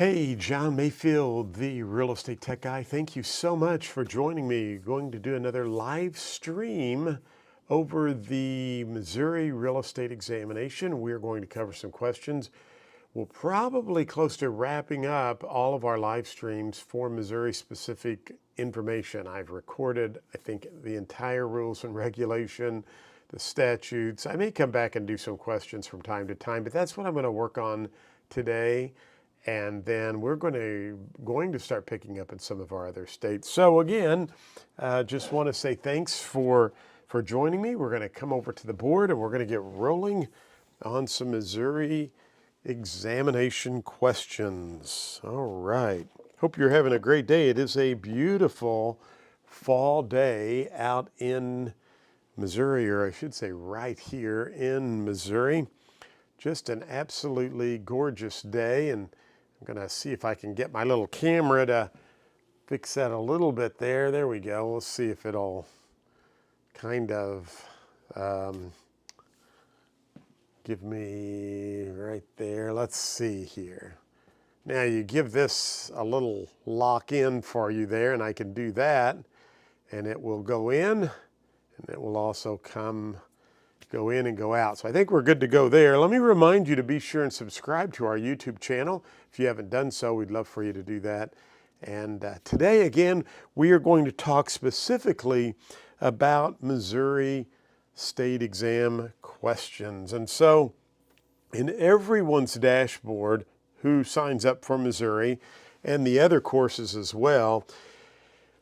Hey, John Mayfield, the real estate tech guy. Thank you so much for joining me. Going to do another live stream over the Missouri real estate examination. We're going to cover some questions. We're probably close to wrapping up all of our live streams for Missouri specific information. I've recorded, I think, the entire rules and regulation, the statutes. I may come back and do some questions from time to time, but that's what I'm going to work on today. And then we're going to start picking up in some of our other states. So again, just want to say thanks for joining me. We're going to come over to the board and we're going to get rolling on some Missouri examination questions. All right. Hope you're having a great day. It is a beautiful fall day out in Missouri, or I should say right here in Missouri. Just an absolutely gorgeous day, and I'm going to see if I can get my little camera to fix that a little bit there. There we go. We'll see if it'll kind of give me right there. Let's see here. Now you give this a little lock in for you there, and I can do that, and it will go in, and it will also go in and go out. So I think we're good to go there. Let me remind you to be sure and subscribe to our YouTube channel. If you haven't done so, we'd love for you to do that. And today, again, we are going to talk specifically about Missouri state exam questions. And so in everyone's dashboard who signs up for Missouri and the other courses as well,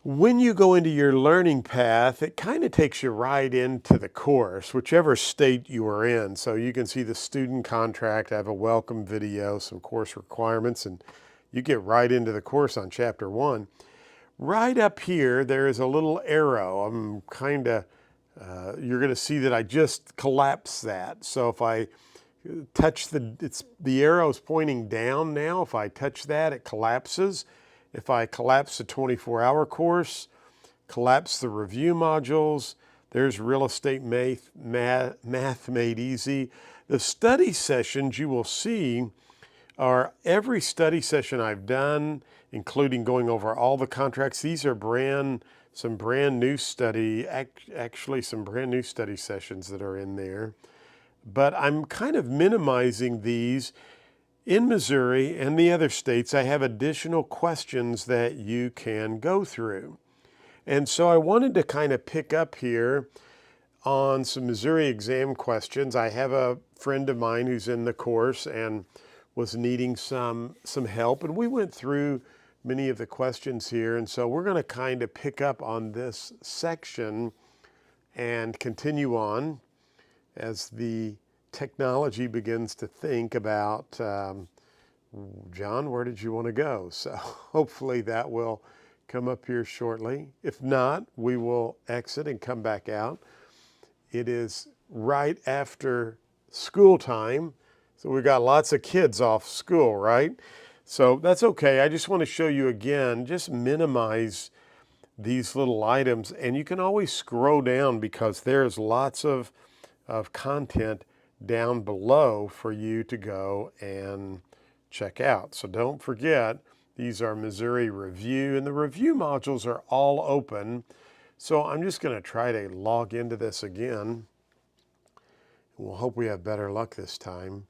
when you go into your learning path, it kind of takes you right into the course, whichever state you are in. So you can see the student contract, I have a welcome video, some course requirements, and you get right into the course on chapter 1. Right up here, there is a little arrow. I'm kind of, you're going to see that I just collapsed that. So if I touch the arrow is pointing down now. If I touch that, it collapses. If I collapse the 24-hour course, collapse the review modules, there's real estate math made easy. The study sessions you will see are every study session I've done, including going over all the contracts. These are some brand new study sessions that are in there. But I'm kind of minimizing these. In Missouri and the other states, I have additional questions that you can go through. And so I wanted to kind of pick up here on some Missouri exam questions. I have a friend of mine who's in the course and was needing some help, and we went through many of the questions here. And so we're going to kind of pick up on this section and continue on as the technology begins to think about, John, where did you want to go? So hopefully that will come up here shortly. If not, we will exit and come back out. It is right after school time, so we've got lots of kids off school, right? So that's okay. I just want to show you again, just minimize these little items, and you can always scroll down because there's lots of content down below for you to go and check out. So don't forget, these are Missouri Review, and the review modules are all open. So I'm just going to try to log into this again. We'll hope we have better luck this time.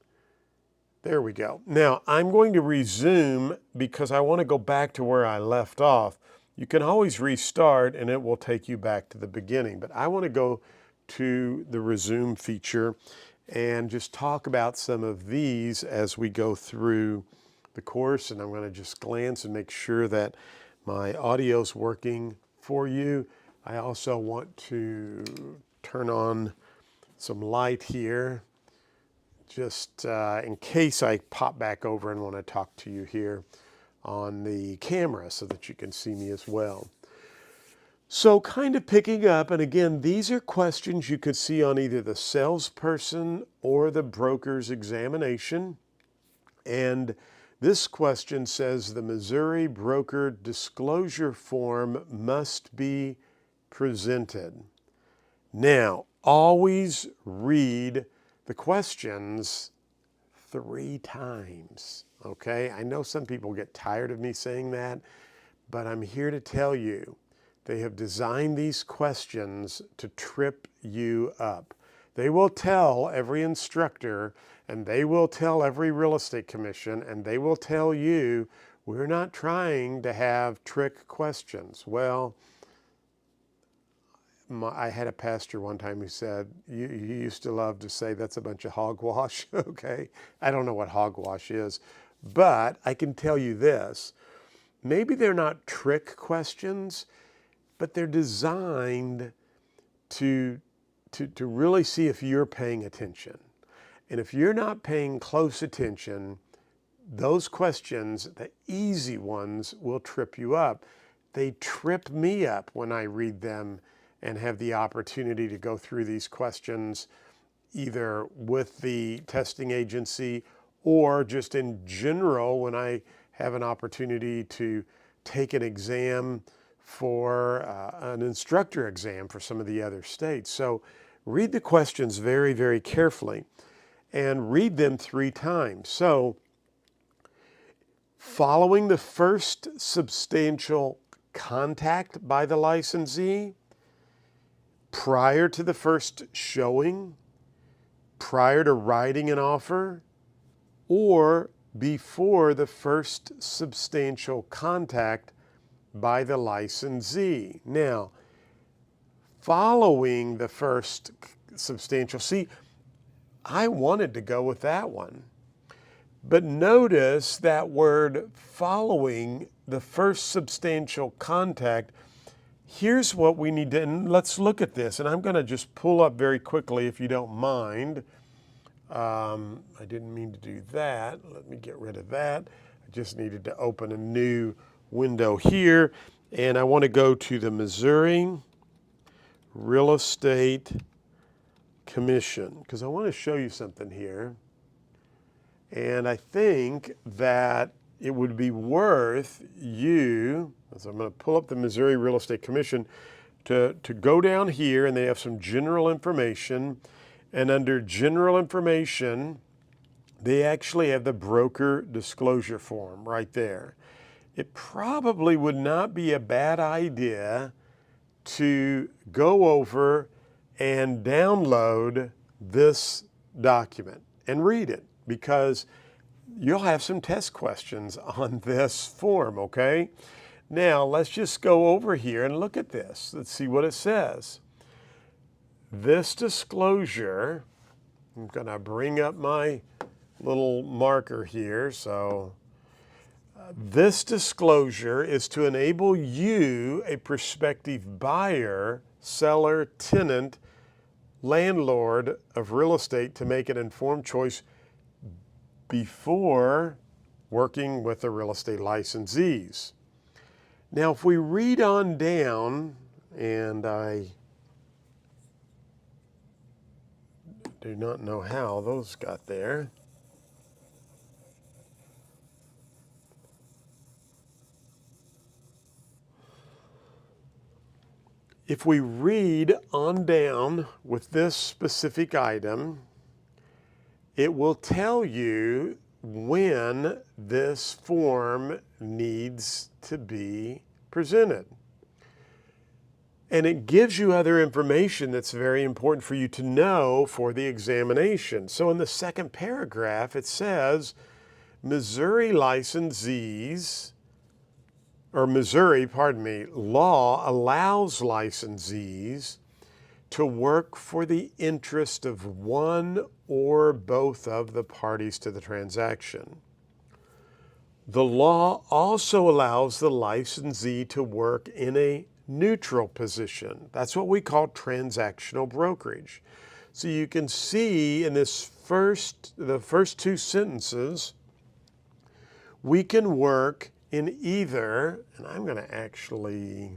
There we go. Now I'm going to resume because I want to go back to where I left off. You can always restart and it will take you back to the beginning, but I want to go to the resume feature and just talk about some of these as we go through the course. And I'm going to just glance and make sure that my audio's working for you. I also want to turn on some light here, just in case I pop back over and want to talk to you here on the camera so that you can see me as well. So kind of picking up, and again, these are questions you could see on either the salesperson or the broker's examination. And this question says the Missouri broker disclosure form must be presented. Now, always read the questions 3 times. Okay, I know some people get tired of me saying that, but I'm here to tell you they have designed these questions to trip you up. They will tell every instructor, and they will tell every real estate commission, and they will tell you, we're not trying to have trick questions. Well, I had a pastor one time who said, you used to love to say that's a bunch of hogwash. Okay, I don't know what hogwash is, but I can tell you this. Maybe they're not trick questions, but they're designed to really see if you're paying attention. And if you're not paying close attention, those questions, the easy ones, will trip you up. They trip me up when I read them and have the opportunity to go through these questions either with the testing agency or just in general when I have an opportunity to take an exam for an instructor exam for some of the other states. So read the questions very, very carefully and read them 3 times. So following the first substantial contact by the licensee, prior to the first showing, prior to writing an offer, or before the first substantial contact by the licensee. Now, following the first substantial, see, I wanted to go with that one. But notice that word following the first substantial contact. Here's what we need to, and let's look at this. And I'm going to just pull up very quickly, if you don't mind. I didn't mean to do that. Let me get rid of that. I just needed to open a new window here. And I want to go to the Missouri Real Estate Commission because I want to show you something here. And I think that it would be worth you, so I'm going to pull up the Missouri Real Estate Commission, to go down here, and they have some general information. And under general information, they actually have the broker disclosure form right there. It probably would not be a bad idea to go over and download this document and read it, because you'll have some test questions on this form, okay? Now, let's just go over here and look at this. Let's see what it says. This disclosure, I'm going to bring up my little marker here. So this disclosure is to enable you, a prospective buyer, seller, tenant, landlord of real estate, to make an informed choice before working with the real estate licensees. Now, if we read on down, and I do not know how those got there. If we read on down with this specific item, it will tell you when this form needs to be presented. And it gives you other information that's very important for you to know for the examination. So in the second paragraph, it says, Missouri licensees, or Missouri, pardon me, law allows licensees to work for the interest of one or both of the parties to the transaction. The law also allows the licensee to work in a neutral position. That's what we call transactional brokerage. So you can see in this the first 2 sentences, we can work in either, and I'm going to actually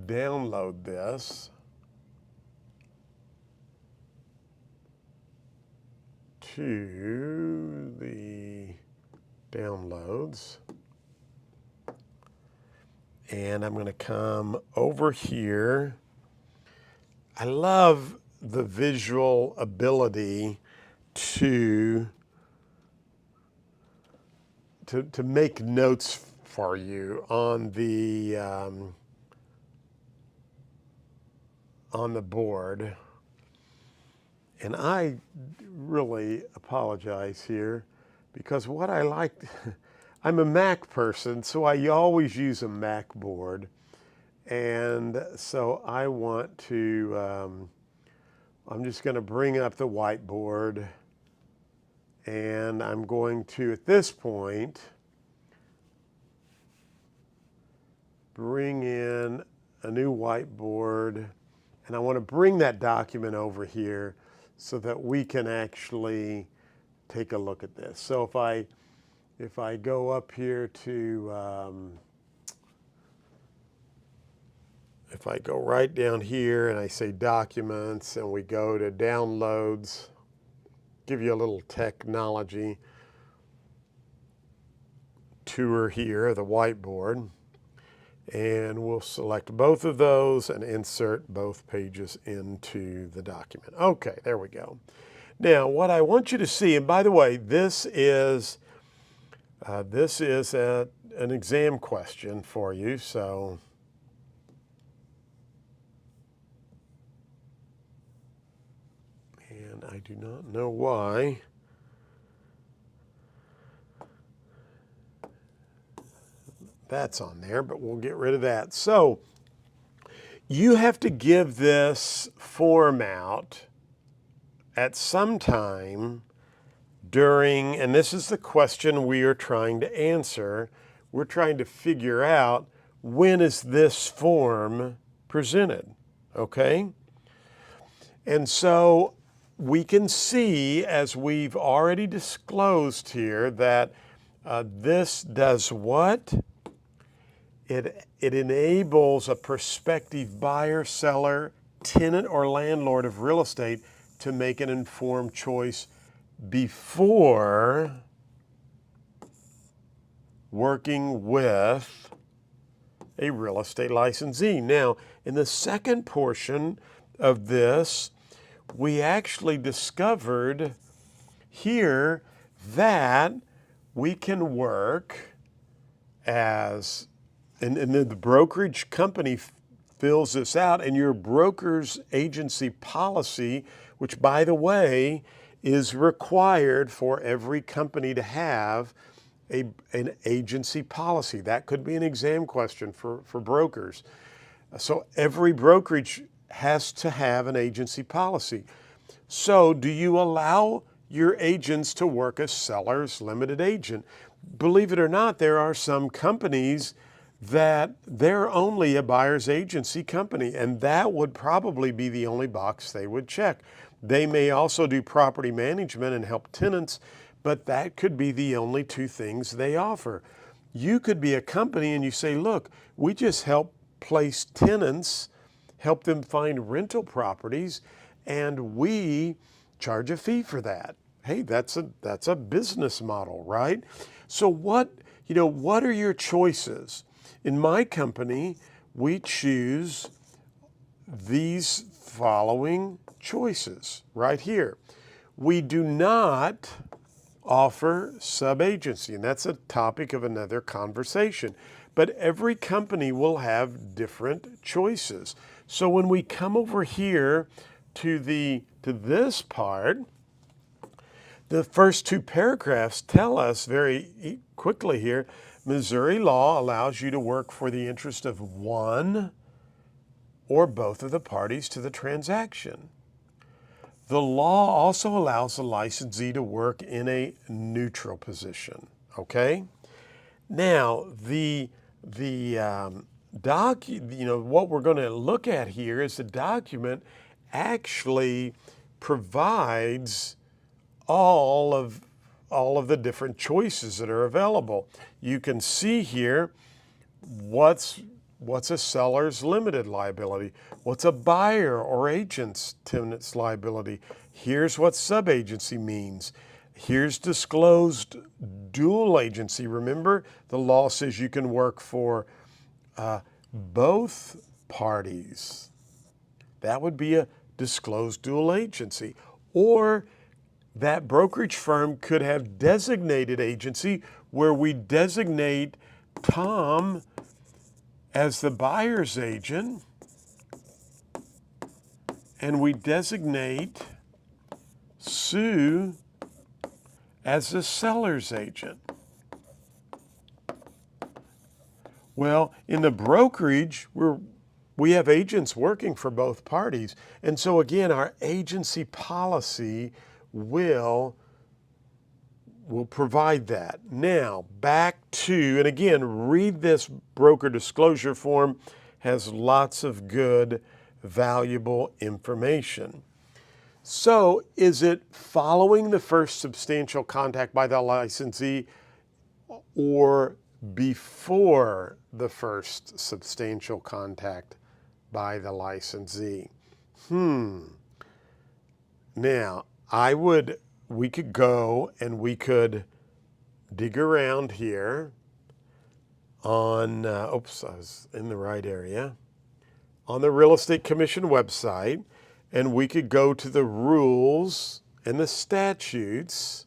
download this to the downloads. And I'm going to come over here. I love the visual ability to to make notes for you on the board. And I really apologize here because what I like, I'm a Mac person, so I always use a Mac board. And so I want to, I'm just going to bring up the whiteboard, and I'm going to, at this point, bring in a new whiteboard, and I want to bring that document over here so that we can actually take a look at this. So if I go up here to, if I go right down here and I say documents and we go to downloads, give you a little technology tour here of the whiteboard. And we'll select both of those and insert both pages into the document. Okay, there we go. Now, what I want you to see, and by the way, this is an exam question for you, so and I do not know why. That's on there, but we'll get rid of that. So you have to give this form out at some time during, and this is the question we are trying to answer. We're trying to figure out, when is this form presented, okay? And so we can see, as we've already disclosed here, that this does what? It enables a prospective buyer, seller, tenant, or landlord of real estate to make an informed choice before working with a real estate licensee. Now, in the second portion of this, we actually discovered here that we can work as, and then the brokerage company fills this out, and your broker's agency policy, which by the way is required for every company to have an agency policy. That could be an exam question for brokers. So every brokerage has to have an agency policy. So do you allow your agents to work as seller's limited agent? Believe it or not, there are some companies that they're only a buyer's agency company, and that would probably be the only box they would check. They may also do property management and help tenants, but that could be the only two things they offer. You could be a company and you say, look, we just help place tenants, help them find rental properties, and we charge a fee for that. Hey, that's a business model, right? So what are your choices? In my company, we choose these following choices right here. We do not offer sub-agency, and that's a topic of another conversation. But every company will have different choices. So when we come over here to this part, the first two paragraphs tell us very quickly here, Missouri law allows you to work for the interest of one or both of the parties to the transaction. The law also allows the licensee to work in a neutral position, okay? Now, what we're going to look at here is the document actually provides all of the different choices that are available. You can see here what's a seller's limited liability, what's a buyer or agent's tenant's liability. Here's what sub-agency means. Here's disclosed dual agency. Remember, the law says you can work for both parties. That would be a disclosed dual agency. Or that brokerage firm could have designated agency where we designate Tom as the buyer's agent and we designate Sue as the seller's agent. Well, in the brokerage, we have agents working for both parties. And so again, our agency policy will provide that. Now, back to, and again, read this broker disclosure form, has lots of good, valuable information. So, is it following the first substantial contact by the licensee or before the first substantial contact by the licensee? Now, we could go and we could dig around here on, oops, I was in the right area, on the Real Estate Commission website, and we could go to the rules and the statutes,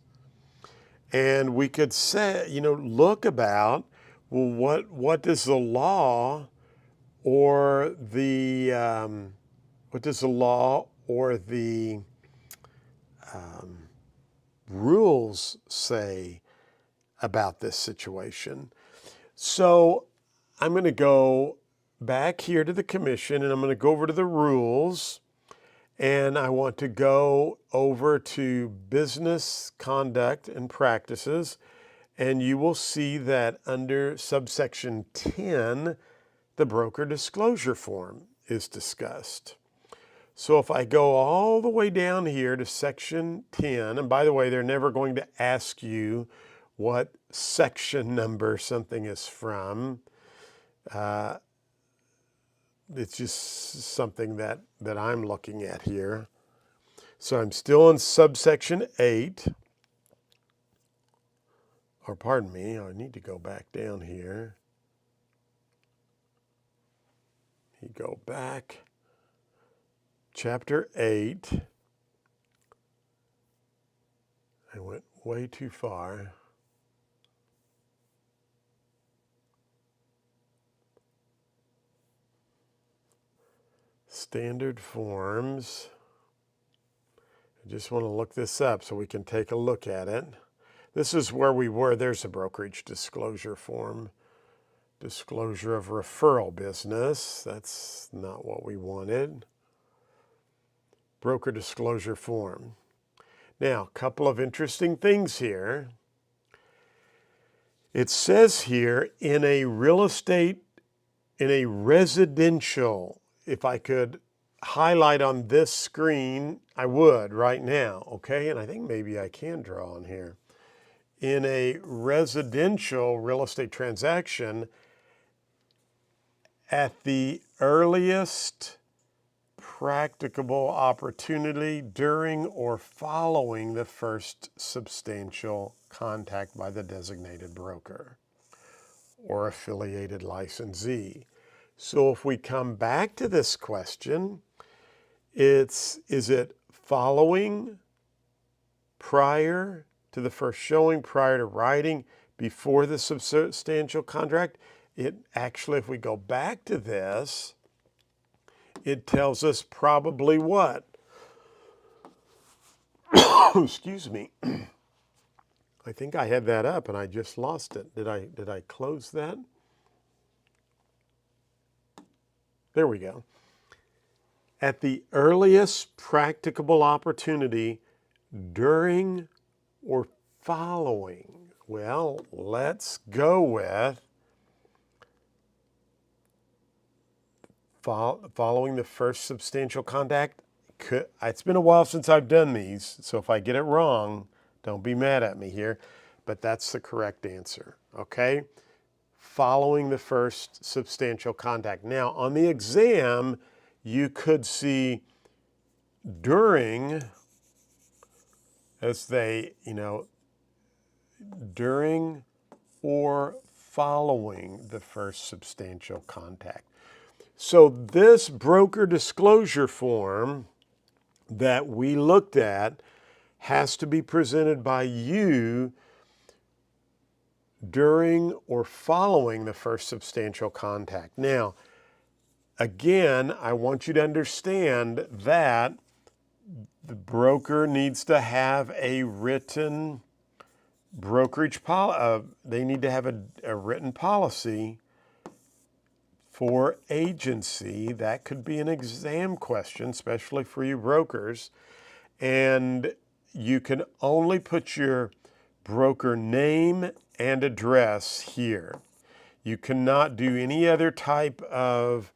and we could say, look about, well, what does the law or the rules say about this situation? So I'm going to go back here to the commission and I'm going to go over to the rules, and I want to go over to business conduct and practices, and you will see that under subsection 10, the broker disclosure form is discussed. So if I go all the way down here to section 10, and by the way, they're never going to ask you what section number something is from. It's just something that I'm looking at here. So I'm still in subsection 8. Or pardon me, I need to go back down here. You go back. Chapter 8. I went way too far. Standard forms. I just want to look this up so we can take a look at it. This is where we were. There's a brokerage disclosure form. Disclosure of referral business. That's not what we wanted. Broker disclosure form. Now, a couple of interesting things here. It says here in a residential, if I could highlight on this screen, I would right now, okay? And I think maybe I can draw on here. In a residential real estate transaction, at the earliest practicable opportunity during or following the first substantial contact by the designated broker or affiliated licensee. So if we come back to this question, is it following, prior to the first showing, prior to writing, before the substantial contract? It actually, if we go back to this, it tells us probably what? Excuse me. I think I had that up and I just lost it. Did I close that? There we go. At the earliest practicable opportunity during or following. Well, let's go with following the first substantial contact. It's been a while since I've done these, so if I get it wrong, don't be mad at me here, but that's the correct answer, okay? Following the first substantial contact. Now, on the exam, you could see during, as they, during or following the first substantial contact. So this broker disclosure form that we looked at has to be presented by you during or following the first substantial contact. Now, again, I want you to understand that the broker needs to have a written brokerage policy. They need to have a written policy for agency. That could be an exam question, especially for you brokers. And you can only put your broker name and address here. You cannot do any other type of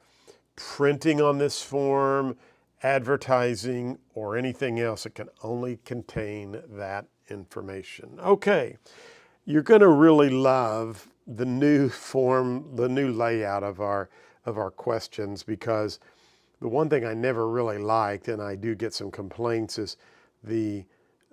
printing on this form, advertising, or anything else. It can only contain that information. Okay, you're going to really love the new form, the new layout of our questions, because the one thing I never really liked, and I do get some complaints, is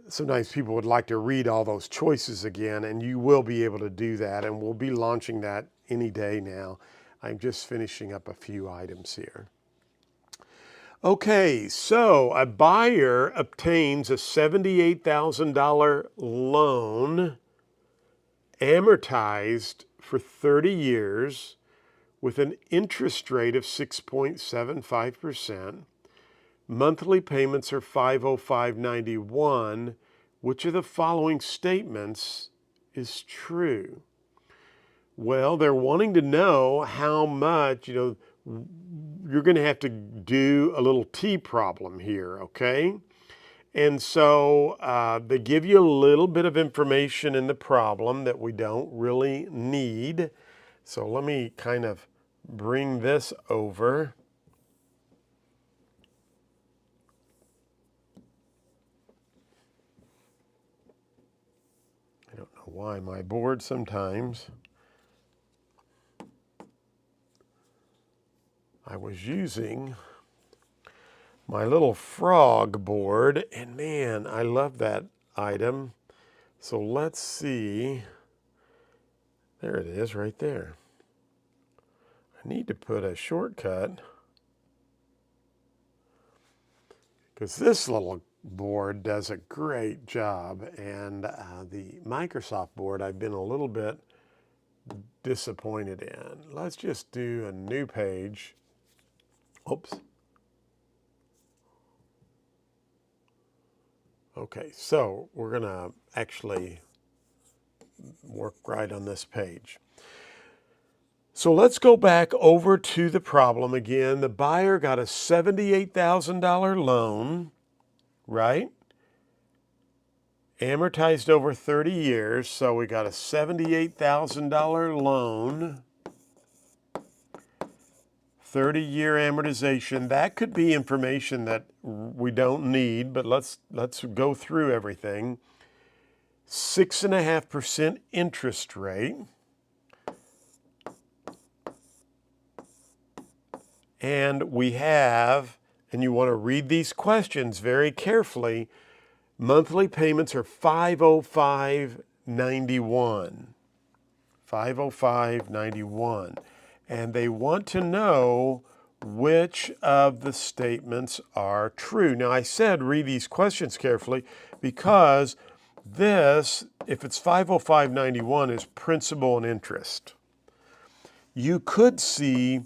sometimes people would like to read all those choices again, and you will be able to do that, and we'll be launching that any day now. I'm just finishing up a few items here. Okay, so a buyer obtains a $78,000 loan amortized for 30 years with an interest rate of 6.75%. Monthly payments are $505.91. Which of the following statements is true? Well, they're wanting to know how much, you're going to have to do a little T problem here, okay? And so they give you a little bit of information in the problem that we don't really need. So let me kind of bring this over. I don't know why my board sometimes. I was using my little frog board, and man, I love that item. So let's see. There it is right there. I need to put a shortcut because this little board does a great job, and the Microsoft board I've been a little bit disappointed in. Let's just do a new page. Oops. Okay, so we're going to actually work right on this page. So let's go back over to the problem again. The buyer got a $78,000 loan, right? Amortized over 30 years. So we got a $78,000 loan. 30-year amortization. That could be information that we don't need, but let's go through everything. 6.5% interest rate. And we have, and you want to read these questions very carefully, monthly payments are $505.91. $505.91. And they want to know which of the statements are true. Now, I said read these questions carefully because this, if it's 505.91, is principal and interest. You could see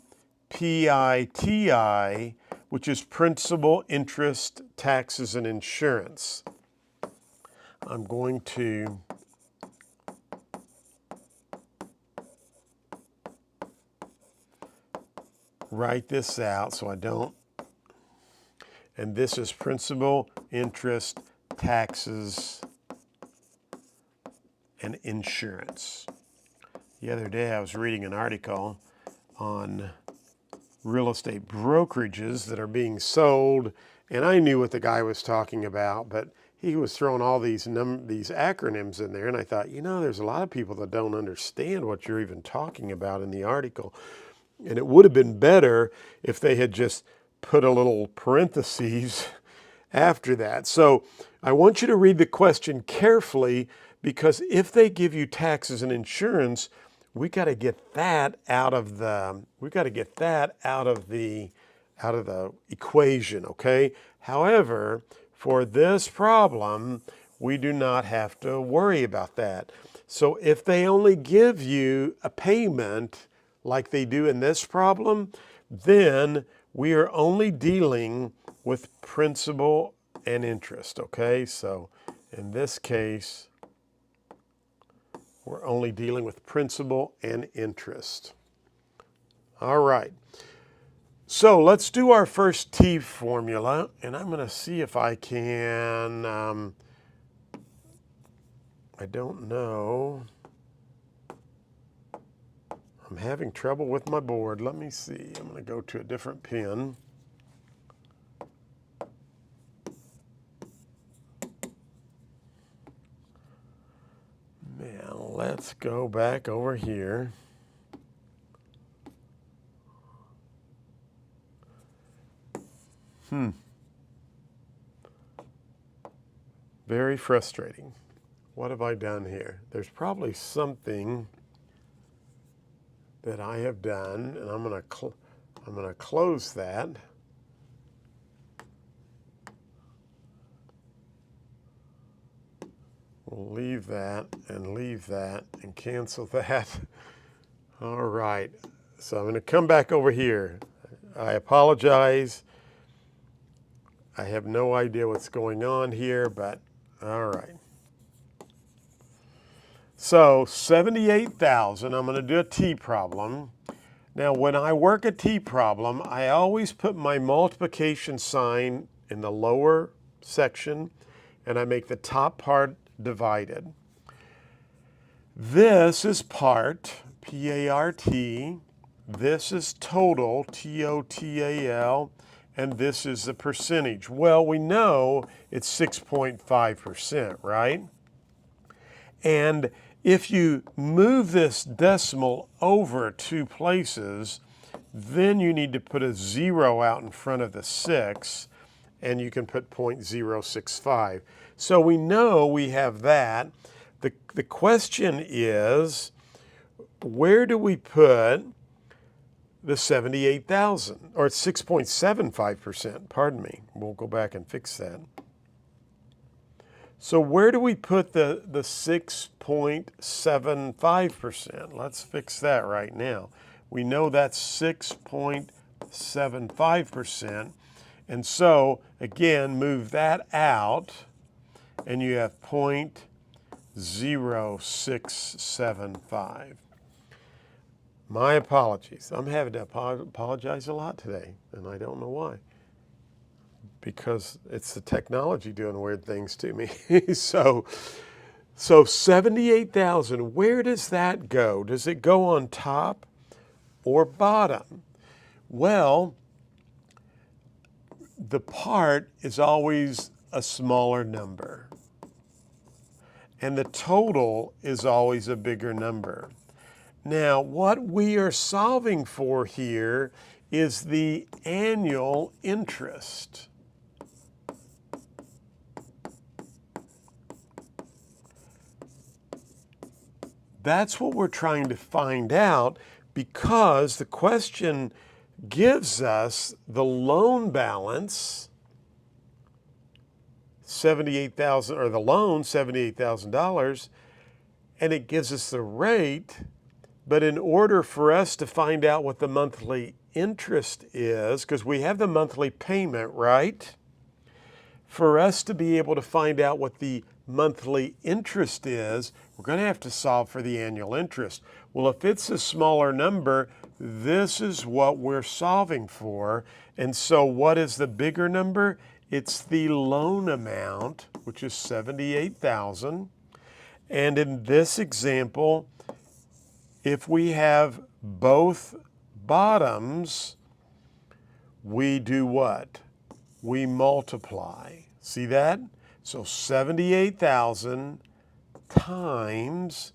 PITI, which is principal, interest, taxes, and insurance. I'm going to write this out so I don't. And this is principal, interest, taxes, and insurance. The other day I was reading an article on real estate brokerages that are being sold, and I knew what the guy was talking about, but he was throwing all these acronyms in there, and I thought, there's a lot of people that don't understand what you're even talking about in the article. And it would have been better if they had just put a little parentheses after that. So I want you to read the question carefully, because if they give you taxes and insurance, we got to get that out of the equation, okay? However, for this problem, we do not have to worry about that. So if they only give you a payment like they do in this problem, then we are only dealing with principal and interest, okay? So in this case, we're only dealing with principal and interest. All right. So let's do our first T formula, and I'm going to see if I can, I don't know. I'm having trouble with my board. Let me see. I'm going to go to a different pen. Now let's go back over here. Very frustrating. What have I done here? There's probably something that I have done, and I'm going to close that. We'll leave that and cancel that. All right. So I'm going to come back over here. I apologize. I have no idea what's going on here, but all right. So 78,000, I'm going to do a T problem. Now, when I work a T problem, I always put my multiplication sign in the lower section, and I make the top part divided. This is part, P-A-R-T. This is total, T-O-T-A-L. And this is the percentage. Well, we know it's 6.5%, right? And if you move this decimal over 2 places, then you need to put a 0 out in front of the 6, and you can put 0.065. So we know we have that. The question is, where do we put the 78,000, or 6.75%, pardon me. We'll go back and fix that. So where do we put the 6.75%? Let's fix that right now. We know that's 6.75%. And so, again, move that out, and you have 0.0675. My apologies. I'm having to apologize a lot today, and I don't know why. Because it's the technology doing weird things to me. So 78,000, where does that go? Does it go on top or bottom? Well, the part is always a smaller number, and the total is always a bigger number. Now, what we are solving for here is the annual interest. That's what we're trying to find out, because the question gives us the loan balance, 78,000, or the loan, $78,000, and it gives us the rate. But in order for us to find out what the monthly interest is, because we have the monthly payment, right? For us to be able to find out what the monthly interest is, we're going to have to solve for the annual interest. Well, if it's a smaller number, this is what we're solving for. And so what is the bigger number? It's the loan amount, which is $78,000. And in this example, if we have both bottoms, we do what? We multiply. See that? So 78,000 times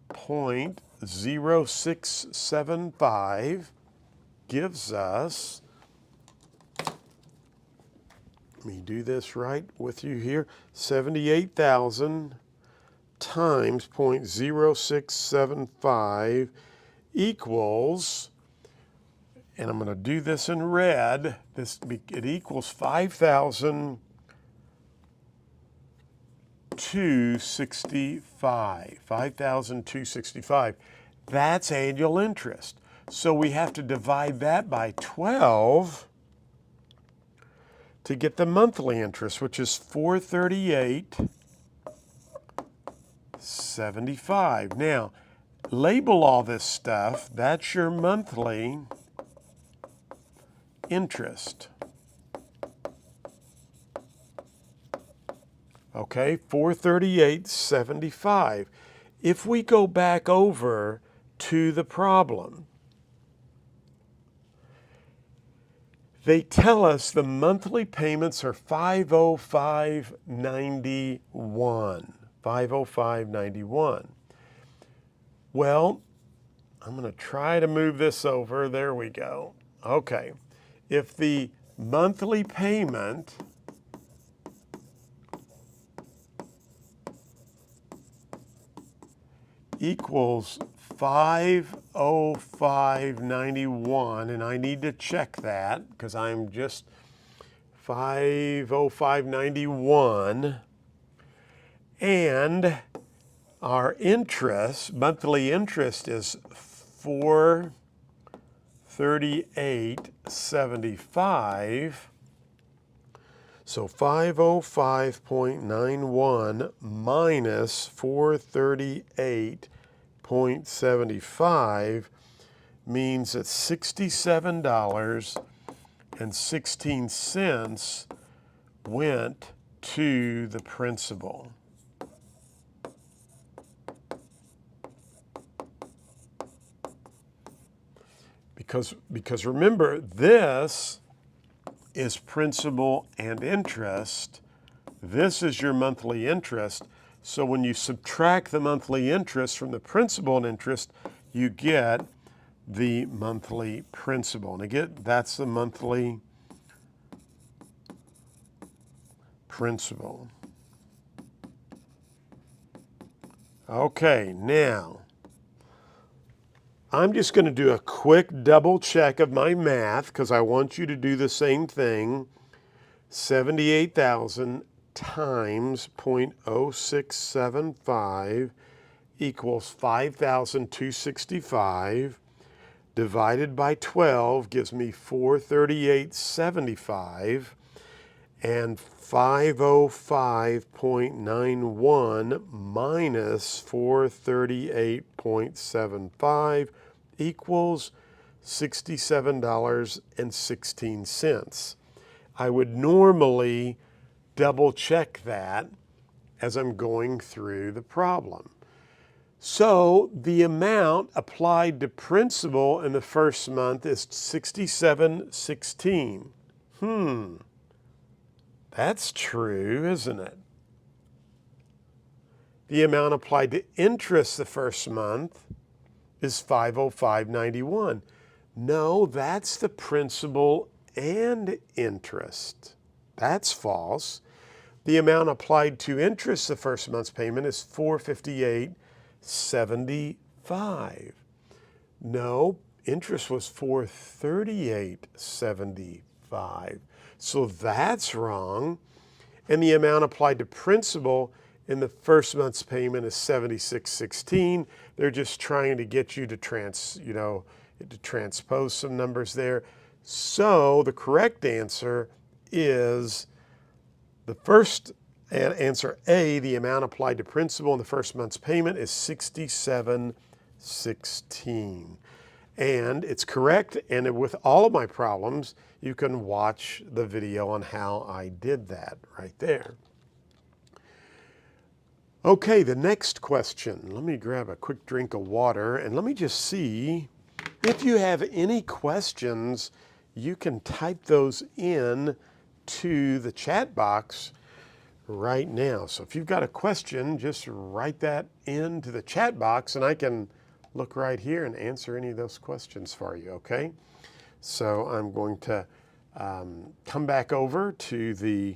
0.0675 gives us, let me do this right with you here, 78,000 times 0.0675 equals, and I'm going to do this in red, it equals 5,000 265, 5,265. That's annual interest. So we have to divide that by 12 to get the monthly interest, which is 438.75. Now, label all this stuff. That's your monthly interest. Okay, 438.75. If we go back over to the problem, they tell us the monthly payments are 505.91. 505.91. Well, I'm going to try to move this over. There we go. Okay. If the monthly payment equals 505.91, and I need to check that because I'm just 505.91, and our interest, monthly interest, is 438.75. So 505.91 minus 438.75 means that $67.16 went to the principal. Because remember, this is principal and interest. This is your monthly interest. So when you subtract the monthly interest from the principal and interest, you get the monthly principal. And again, that's the monthly principal. Okay, now I'm just going to do a quick double check of my math because I want you to do the same thing. 78,000 times 0.0675 equals 5,265 divided by 12 gives me 438.75, and 505.91 minus 438.75 equals $67.16. I would normally double check that as I'm going through the problem. So the amount applied to principal in the first month is $67.16. That's true, isn't it? The amount applied to interest the first month is $505.91. No, that's the principal and interest. That's false. The amount applied to interest the first month's payment is $458.75. No, interest was $438.75. So that's wrong. And the amount applied to principal in the first month's payment is $76.16. They're just trying to get you to transpose some numbers there. So the correct answer is the first answer A, the amount applied to principal in the first month's payment is $67.16. And it's correct, and with all of my problems, you can watch the video on how I did that right there. Okay, the next question. Let me grab a quick drink of water, and let me just see if you have any questions. You can type those in to the chat box right now. So if you've got a question, just write that into the chat box, and I can look right here and answer any of those questions for you, okay? So I'm going to come back over to the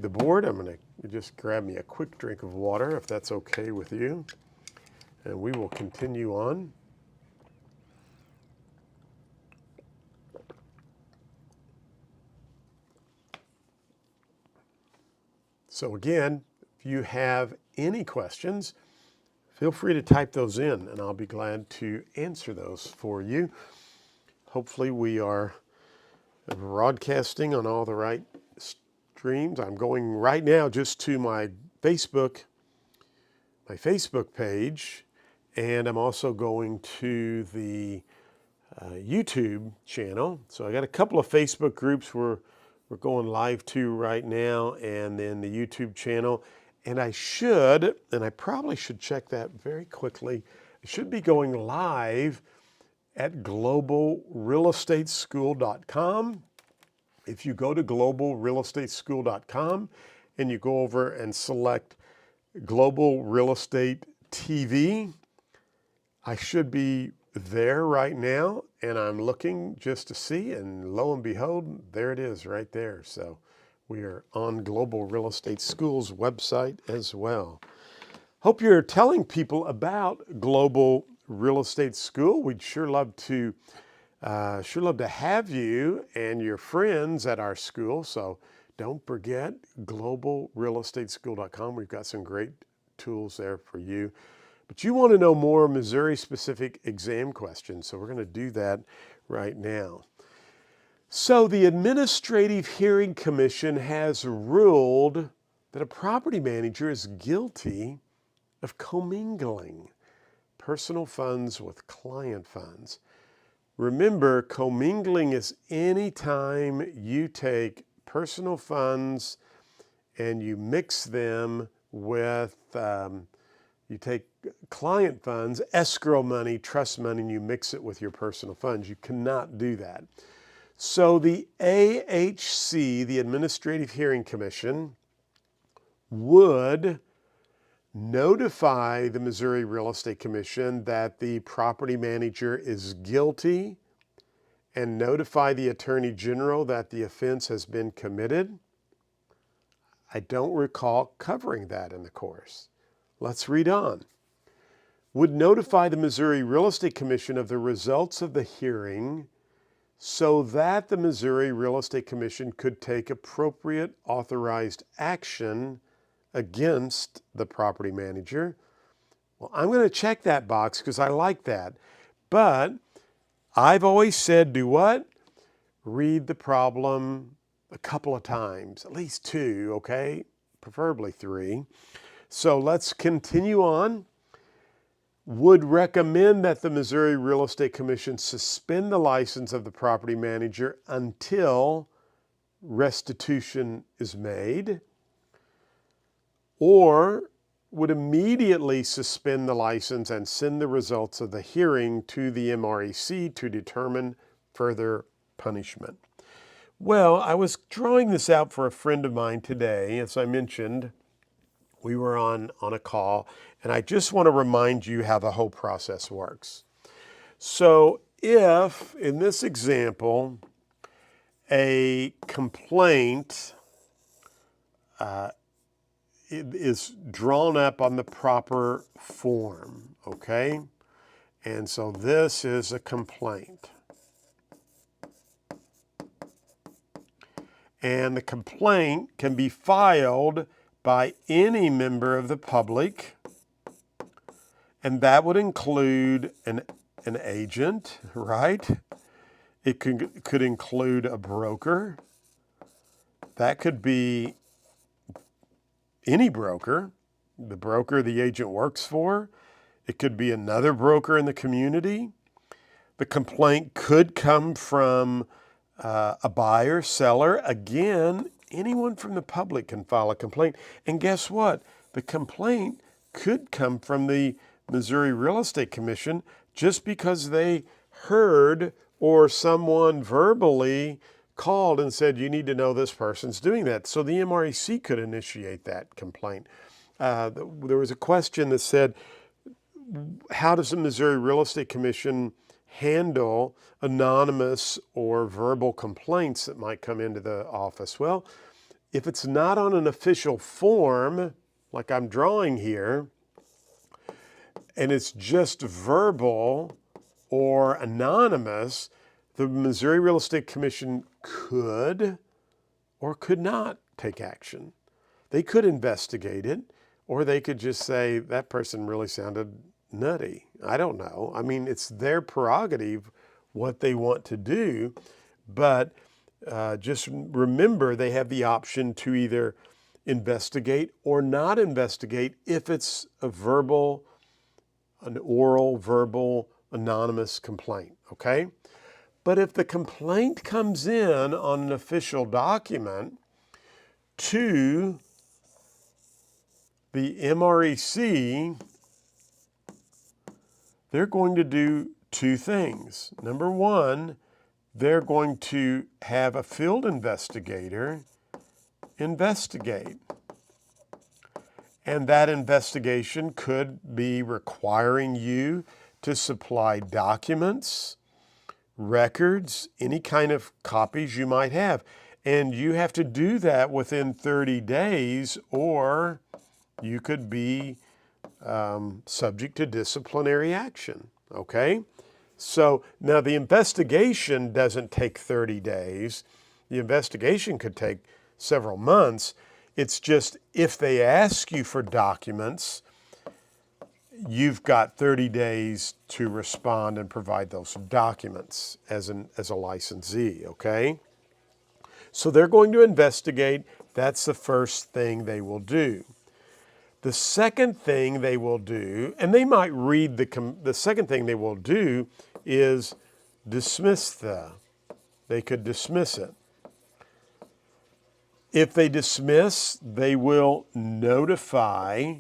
board. I'm going to just grab me a quick drink of water, if that's okay with you, and we will continue on. So again, if you have any questions, feel free to type those in and I'll be glad to answer those for you. Hopefully we are broadcasting on all the right streams. I'm going right now just to my Facebook page, and I'm also going to the YouTube channel. So I got a couple of Facebook groups we're going live to right now, and then the YouTube channel. And I probably should check that very quickly. I should be going live at globalrealestateschool.com. If you go to globalrealestateschool.com and you go over and select Global Real Estate TV, I should be there right now, and I'm looking just to see, and lo and behold, there it is right there. So we are on Global Real Estate School's website as well. Hope you're telling people about Global Real Estate School. We'd sure love to have you and your friends at our school. So don't forget globalrealestateschool.com. We've got some great tools there for you. But you want to know more Missouri-specific exam questions, so we're going to do that right now. So the Administrative Hearing Commission has ruled that a property manager is guilty of commingling personal funds with client funds. Remember, commingling is any time you take personal funds and you mix them with, you take client funds, escrow money, trust money, and you mix it with your personal funds. You cannot do that. So the AHC, the Administrative Hearing Commission, would notify the Missouri Real Estate Commission that the property manager is guilty and notify the Attorney General that the offense has been committed. I don't recall covering that in the course. Let's read on. Would notify the Missouri Real Estate Commission of the results of the hearing so that the Missouri Real Estate Commission could take appropriate authorized action against the property manager. Well, I'm going to check that box because I like that. But I've always said, do what? Read the problem a couple of times, at least two, okay? Preferably three. So let's continue on. Would recommend that the Missouri Real Estate Commission suspend the license of the property manager until restitution is made, or would immediately suspend the license and send the results of the hearing to the MREC to determine further punishment. Well, I was drawing this out for a friend of mine today. As I mentioned, we were on a call, and I just want to remind you how the whole process works. So if, in this example, a complaint is drawn up on the proper form, okay? And so this is a complaint. And the complaint can be filed by any member of the public, and that would include an agent, right? It could include a broker. That could be any broker, the broker the agent works for. It could be another broker in the community. The complaint could come from a buyer, seller. Again, anyone from the public can file a complaint. And guess what? The complaint could come from the Missouri Real Estate Commission just because they heard or someone verbally called and said, you need to know this person's doing that. So the MREC could initiate that complaint. There was a question that said, how does the Missouri Real Estate Commission handle anonymous or verbal complaints that might come into the office? Well, if it's not on an official form, like I'm drawing here, and it's just verbal or anonymous, the Missouri Real Estate Commission could or could not take action. They could investigate it, or they could just say, that person really sounded nutty. I don't know. I mean, it's their prerogative what they want to do, but just remember they have the option to either investigate or not investigate if it's an oral, verbal, anonymous complaint, okay? But if the complaint comes in on an official document to the MREC, they're going to do two things. Number one, they're going to have a field investigator investigate. And that investigation could be requiring you to supply documents, records, any kind of copies you might have. And you have to do that within 30 days, or you could be subject to disciplinary action, okay? So now the investigation doesn't take 30 days. The investigation could take several months. It's just if they ask you for documents, you've got 30 days to respond and provide those documents as a licensee, okay? So they're going to investigate. That's the first thing they will do. The second thing they will do, and they might read the second thing they will do is they could dismiss it. If they dismiss, they will notify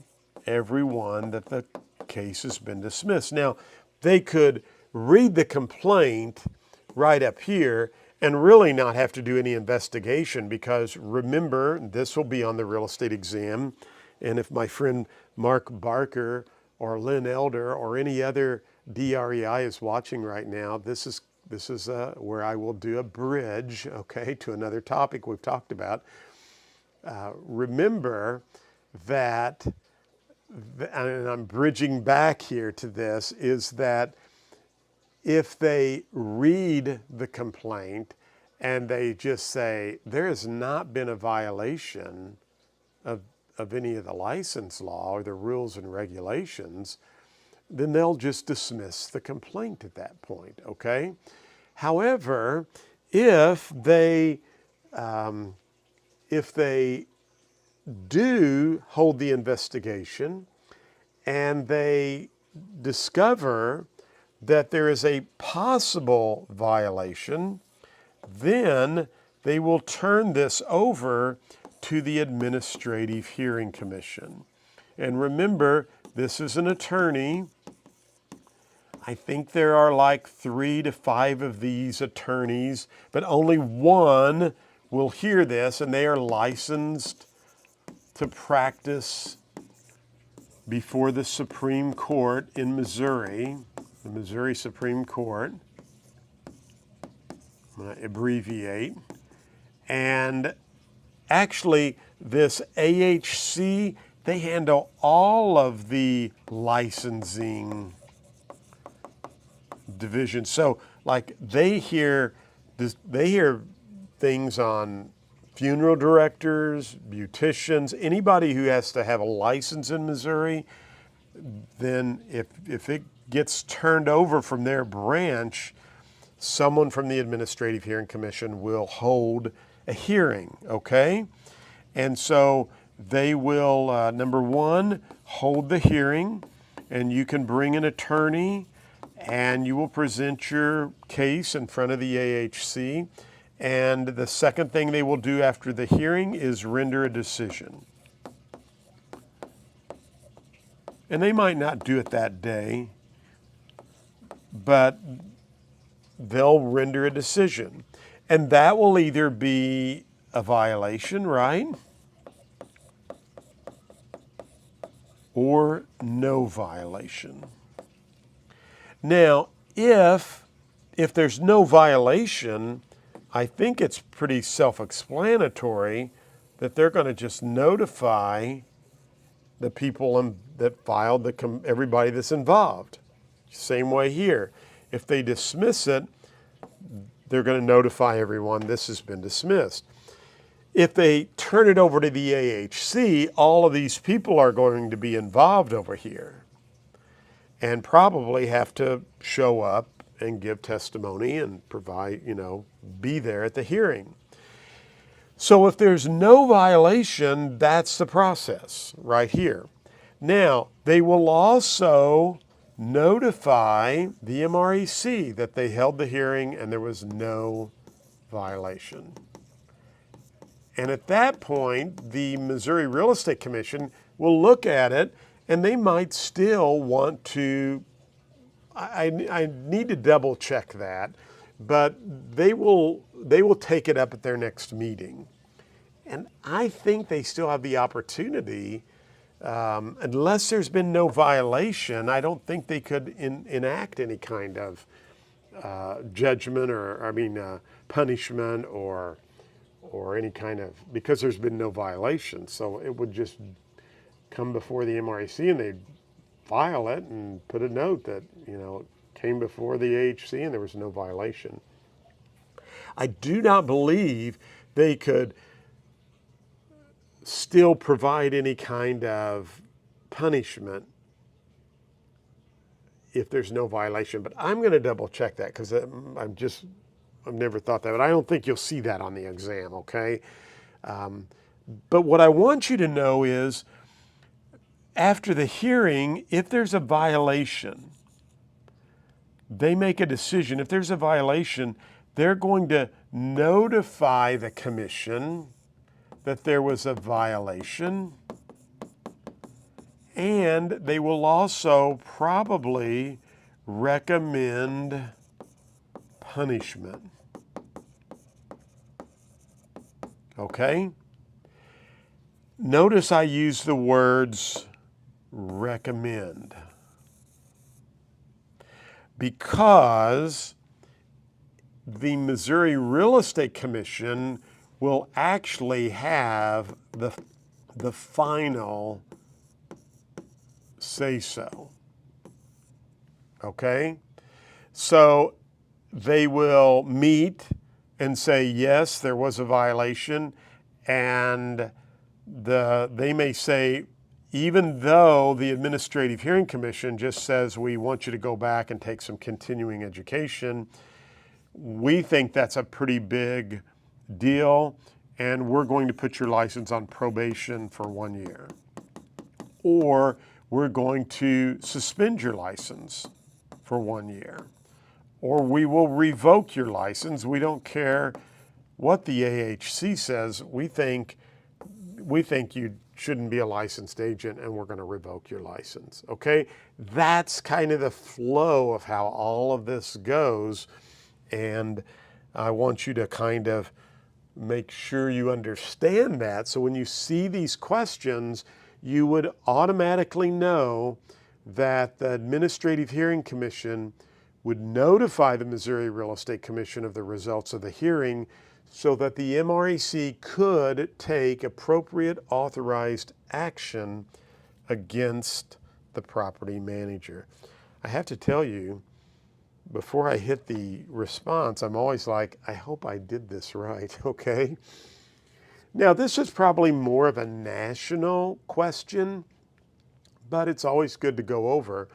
everyone that the case has been dismissed. Now, they could read the complaint right up here and really not have to do any investigation, because remember, this will be on the real estate exam. And if my friend Mark Barker or Lynn Elder or any other DREI is watching right now, this is where I will do a bridge, okay, to another topic we've talked about. Remember that, and I'm bridging back here to this, is that if they read the complaint and they just say, there has not been a violation of any of the license law or the rules and regulations, then they'll just dismiss the complaint at that point, okay? However, if they do hold the investigation and they discover that there is a possible violation, then they will turn this over to the Administrative Hearing Commission. And remember, this is an attorney. I think there are like 3 to 5 of these attorneys, but only one will hear this, and they are licensed to practice before the Supreme Court in Missouri, the Missouri Supreme Court. I'm going to abbreviate. And actually, this AHC, they handle all of the licensing divisions. So, like, they hear things on funeral directors, beauticians, anybody who has to have a license in Missouri. Then if it gets turned over from their branch, someone from the Administrative Hearing Commission will hold a hearing, okay? And so they will, number one, hold the hearing, and you can bring an attorney, and you will present your case in front of the AHC. And the second thing they will do after the hearing is render a decision. And they might not do it that day, but they'll render a decision. And that will either be a violation, right? Or no violation. Now, if there's no violation, I think it's pretty self-explanatory that they're going to just notify the people that filed, everybody that's involved. Same way here. If they dismiss it, they're going to notify everyone this has been dismissed. If they turn it over to the AHC, all of these people are going to be involved over here and probably have to show up and give testimony and provide, be there at the hearing. So if there's no violation, that's the process right here. Now, they will also notify the MREC that they held the hearing and there was no violation. And at that point, the Missouri Real Estate Commission will look at it and they might still want to, I need to double check that, but they will take it up at their next meeting. And I think they still have the opportunity, unless there's been no violation, I don't think they could enact any kind of judgment or punishment or any kind of, because there's been no violation. So it would just come before the MREC and they'd file it and put a note that, it came before the AHC and there was no violation. I do not believe they could still provide any kind of punishment if there's no violation, but I'm going to double check that because I've never thought that, but I don't think you'll see that on the exam, okay? But what I want you to know is, after the hearing, if there's a violation, they make a decision. If there's a violation, they're going to notify the commission that there was a violation, and they will also probably recommend punishment. Okay? Notice I use the words recommend, because the Missouri Real Estate Commission will actually have the final say-so. Okay? So they will meet and say, yes, there was a violation, and they may say, even though the Administrative Hearing Commission just says we want you to go back and take some continuing education, we think that's a pretty big deal, and we're going to put your license on probation for 1 year. Or we're going to suspend your license for 1 year. Or we will revoke your license. We don't care what the AHC says. We think you shouldn't be a licensed agent and we're going to revoke your license, okay? That's kind of the flow of how all of this goes, and I want you to kind of make sure you understand that, so when you see these questions, you would automatically know that the Administrative Hearing Commission would notify the Missouri Real Estate Commission of the results of the hearing so that the MREC could take appropriate authorized action against the property manager. I have to tell you, before I hit the response, I'm always like, I hope I did this right, okay? Now, this is probably more of a national question, but it's always good to go over.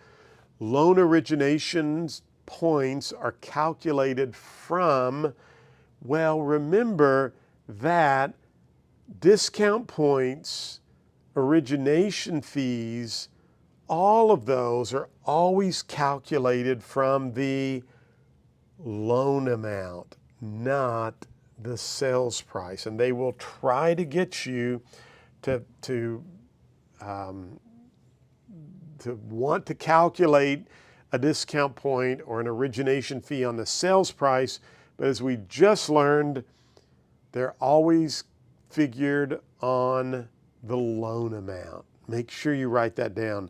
Loan originations points are calculated from, well, remember that discount points, origination fees, all of those are always calculated from the loan amount, not the sales price. And they will try to get you to want to calculate a discount point or an origination fee on the sales price. But as we just learned, they're always figured on the loan amount. Make sure you write that down.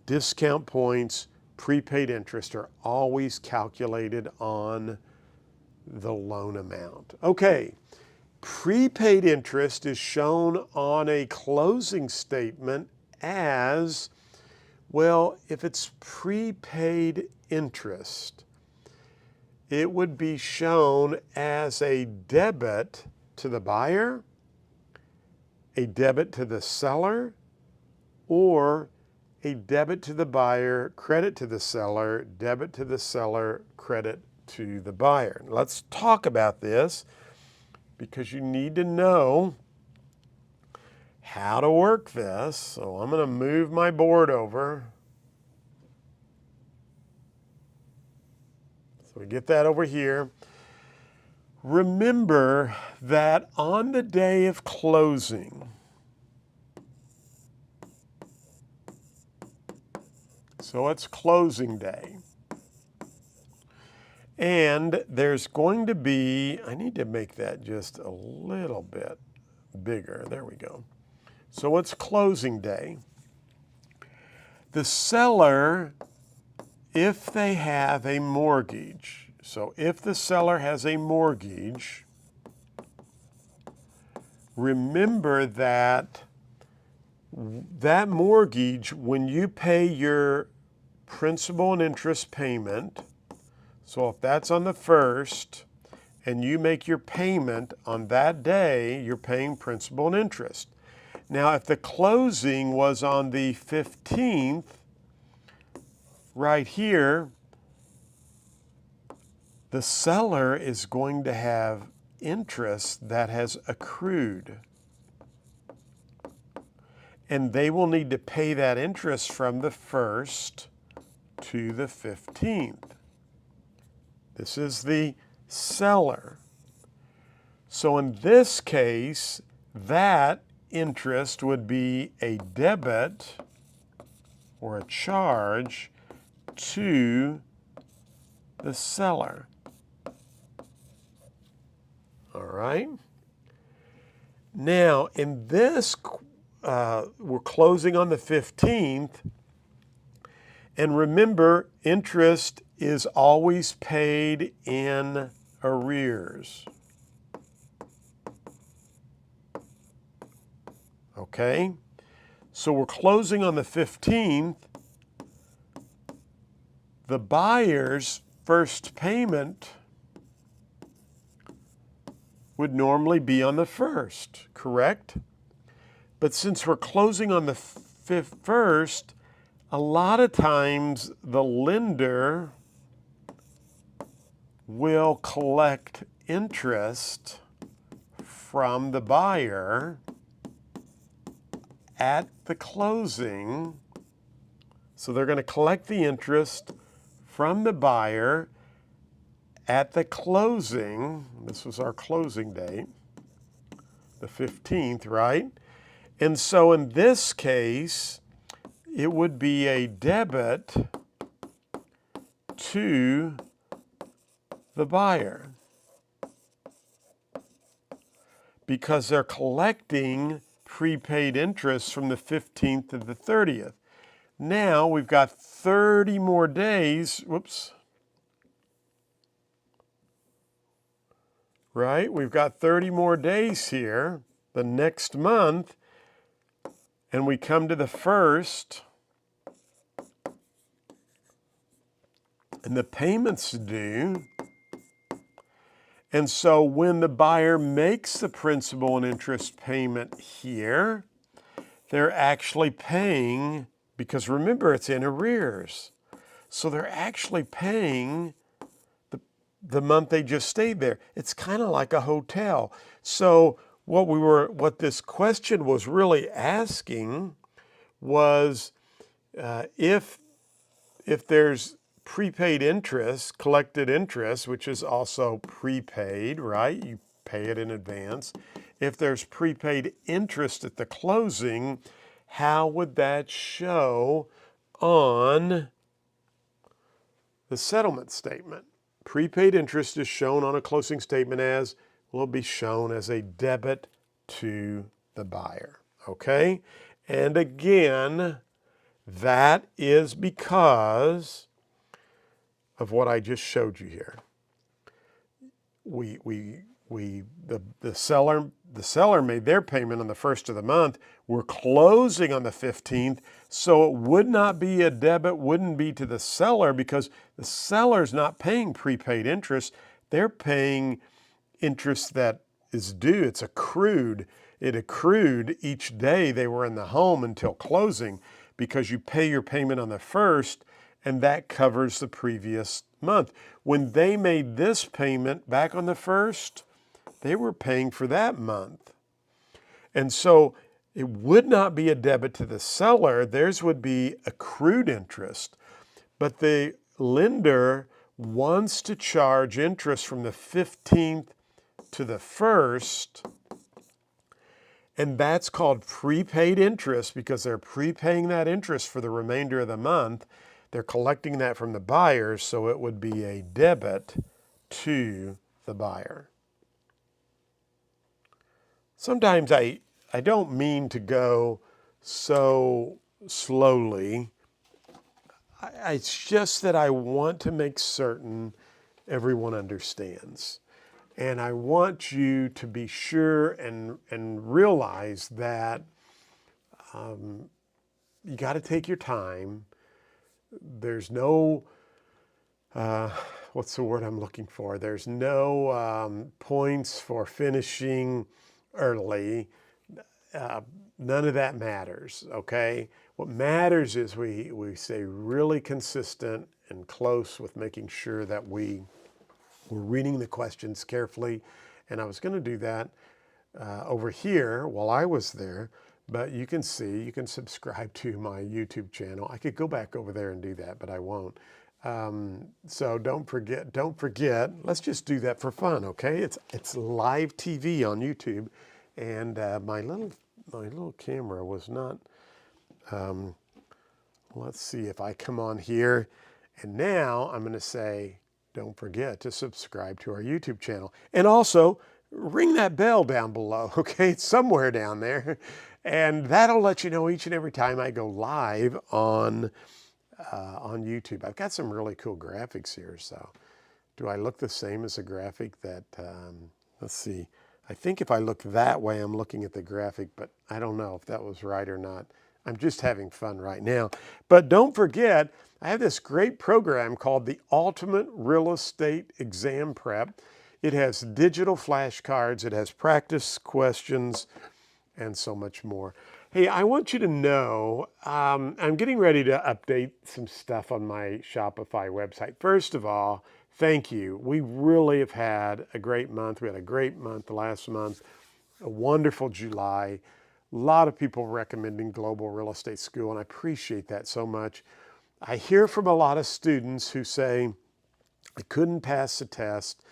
Discount points, prepaid interest are always calculated on the loan amount. Okay, prepaid interest is shown on a closing statement as, well, if it's prepaid interest, it would be shown as a debit to the buyer a debit to the seller or a debit to the buyer, credit to the seller, debit to the seller, credit to the buyer. Let's talk about this because you need to know how to work this. So I'm going to move my board over. So we get that over here. Remember that on the day of closing, so it's closing day, and there's going to be, I need to make that just a little bit bigger. There we go. So it's closing day. The seller, if they have a mortgage, so if the seller has a mortgage, remember that that mortgage, when you pay your principal and interest payment, so if that's on the 1st and you make your payment on that day, you're paying principal and interest. Now, if the closing was on the 15th, right here, the seller is going to have interest that has accrued. And they will need to pay that interest from the 1st to the 15th. This is the seller. So in this case, that interest would be a debit or a charge to the seller. All right. Now, in this, we're closing on the 15th. And remember, interest is always paid in arrears. Okay? So we're closing on the 15th. The buyer's first payment would normally be on the 1st, correct? But since we're closing on the 1st, a lot of times the lender will collect interest from the buyer at the closing. So they're going to collect the interest from the buyer at the closing. This was our closing date, the 15th, right? And so in this case, it would be a debit to the buyer because they're collecting prepaid interest from the 15th to the 30th. Now we've got 30 more days, whoops, right? We've got 30 more days here, the next month, and we come to the 1st, and the payment's due. And so when the buyer makes the principal and interest payment here, they're actually paying, because remember, it's in arrears. So they're actually paying the month they just stayed there. It's kind of like a hotel. So what this question was really asking was if there's prepaid interest, collected interest, which is also prepaid, right? You pay it in advance. If there's prepaid interest at the closing, how would that show on the settlement statement? Prepaid interest is shown on a closing statement as, will be shown as a debit to the buyer, okay? And again, that is because of what I just showed you here. The seller made their payment on the 1st of the month. We're closing on the 15th, so it would not be a debit, wouldn't be to the seller because the seller's not paying prepaid interest. They're paying interest that is due. It's accrued. it accrued each day they were in the home until closing, because you pay your payment on the first and that covers the previous month. When they made this payment back on the first, they were paying for that month. And so it would not be a debit to the seller. Theirs would be accrued interest. But the lender wants to charge interest from the 15th to the 1st. And that's called prepaid interest, because they're prepaying that interest for the remainder of the month. They're collecting that from the buyers, so it would be a debit to the buyer. Sometimes I don't mean to go so slowly. It's just that I want to make certain everyone understands. And I want you to be sure and realize that you got to take your time. There's no, what's the word I'm looking for? There's no points for finishing early. None of that matters, okay? What matters is we stay really consistent and close with making sure that we're reading the questions carefully. And I was going to do that over here while I was there, but you can see, you can subscribe to my YouTube channel. I could go back over there and do that, but I won't. So don't forget, let's just do that for fun, okay? It's live TV on YouTube, and my little camera was not, let's see if I come on here, and now I'm going to say, don't forget to subscribe to our YouTube channel. And also, ring that bell down below, okay? It's somewhere down there. And that'll let you know each and every time I go live on YouTube. I've got some really cool graphics here. So do I look the same as a graphic that, let's see. I think if I look that way, I'm looking at the graphic, but I don't know if that was right or not. I'm just having fun right now. But don't forget, I have this great program called the Ultimate Real Estate Exam Prep. It has digital flashcards, it has practice questions, and so much more. Hey, I want you to know, I'm getting ready to update some stuff on my Shopify website. First of all, thank you. We really have had a great month. We had a great month last month, a wonderful July. A lot of people recommending Global Real Estate School, and I appreciate that so much. I hear from a lot of students who say, I couldn't pass the test,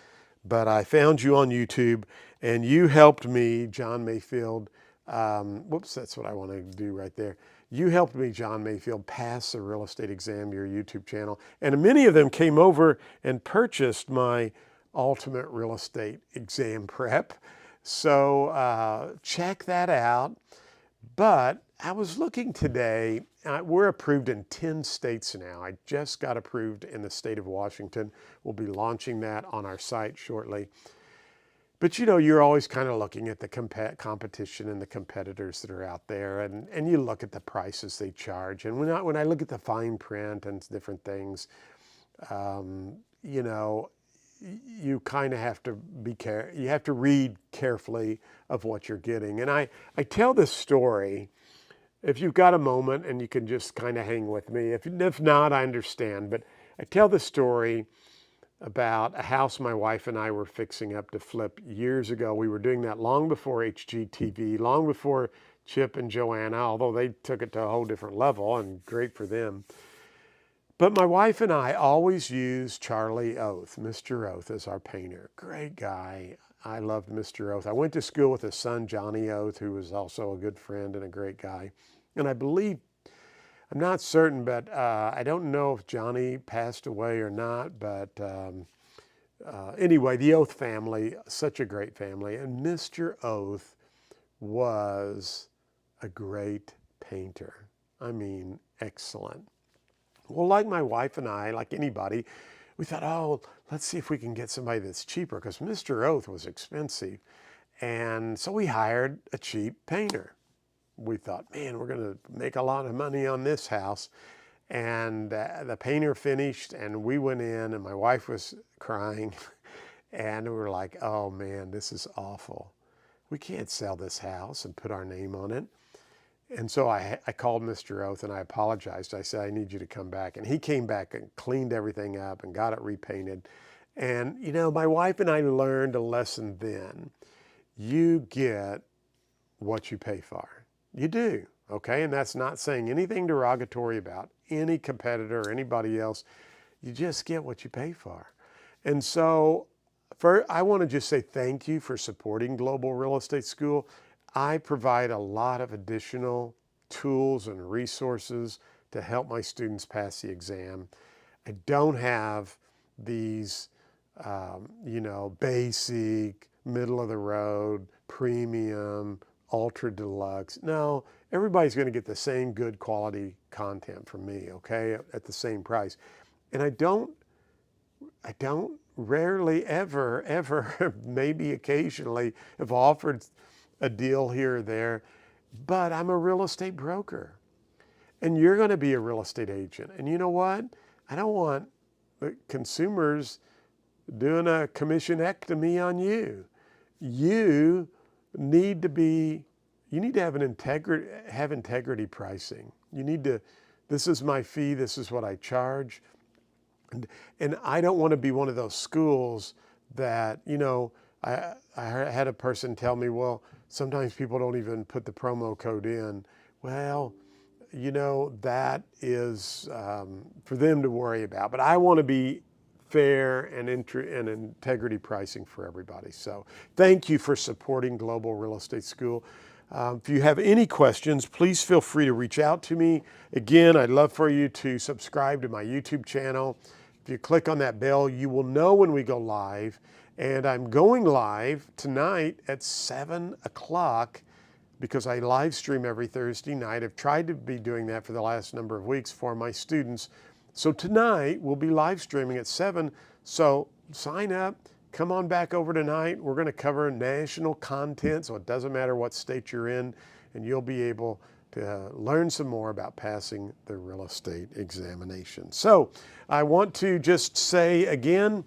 but I found you on YouTube, and you helped me, John Mayfield. Whoops, that's what I want to do right there. You helped me, John Mayfield, pass the real estate exam, your YouTube channel. And many of them came over and purchased my Ultimate Real Estate Exam Prep. So check that out. But I was looking today, we're approved in 10 states now. I just got approved in the state of Washington. We'll be launching that on our site shortly. But you know, you're always kind of looking at the competition and the competitors that are out there, and you look at the prices they charge. And when I look at the fine print and different things, you know, you kind of have to be careful. You have to read carefully of what you're getting. And I tell this story, if you've got a moment and you can just kind of hang with me. If not, I understand. But I tell the story about a house my wife and I were fixing up to flip years ago. We were doing that long before HGTV, long before Chip and Joanna, although they took it to a whole different level, and great for them. But my wife and I always used Charlie Oath, Mr. Oath, as our painter. Great guy. I loved Mr. Oath. I went to school with his son, Johnny Oath, who was also a good friend and a great guy. And I believe, I'm not certain, but I don't know if Johnny passed away or not. But anyway, the Oath family, such a great family. And Mr. Oath was a great painter. I mean, excellent. Well, like my wife and I, like anybody, we thought, oh, let's see if we can get somebody that's cheaper, because Mr. Oath was expensive. And so we hired a cheap painter. We thought, man, we're going to make a lot of money on this house. And the painter finished, and we went in, and my wife was crying. And we were like, oh, man, this is awful. we can't sell this house and put our name on it. And so I called Mr. Oath and I apologized. I said, I need you to come back. And he came back and cleaned everything up and got it repainted. And, you know, my wife and I learned a lesson then. You get what you pay for. You do, okay? And that's not saying anything derogatory about any competitor or anybody else. You just get what you pay for. And so I want to just say thank you for supporting Global Real Estate School. I provide a lot of additional tools and resources to help my students pass the exam. I don't have these, you know, basic, middle of the road, premium, ultra deluxe. No, everybody's going to get the same good quality content from me, okay, at the same price. And I don't rarely ever, maybe occasionally have offered a deal here or there, but I'm a real estate broker. And you're going to be a real estate agent. And you know what? I don't want the consumers doing a commissionectomy on you. You need to have integrity pricing. You need to, this is my fee, this is what I charge. And I don't want to be one of those schools that, you know, I had a person tell me, well, sometimes people don't even put the promo code in. Well, you know, that is for them to worry about. But I want to be fair and integrity pricing for everybody. So thank you for supporting Global Real Estate School. If you have any questions, please feel free to reach out to me. Again, I'd love for you to subscribe to my YouTube channel. If you click on that bell, you will know when we go live. And I'm going live tonight at 7 o'clock because I live stream every Thursday night. I've tried to be doing that for the last number of weeks for my students. So tonight we'll be live streaming at 7. So sign up, come on back over tonight. We're going to cover national content, so it doesn't matter what state you're in, and you'll be able to learn some more about passing the real estate examination. So I want to just say again,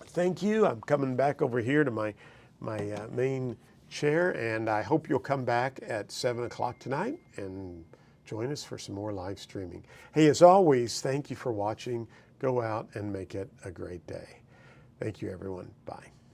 thank you. I'm coming back over here to my main chair, and I hope you'll come back at 7 o'clock tonight and join us for some more live streaming. Hey, as always, thank you for watching. Go out and make it a great day. Thank you, everyone. Bye.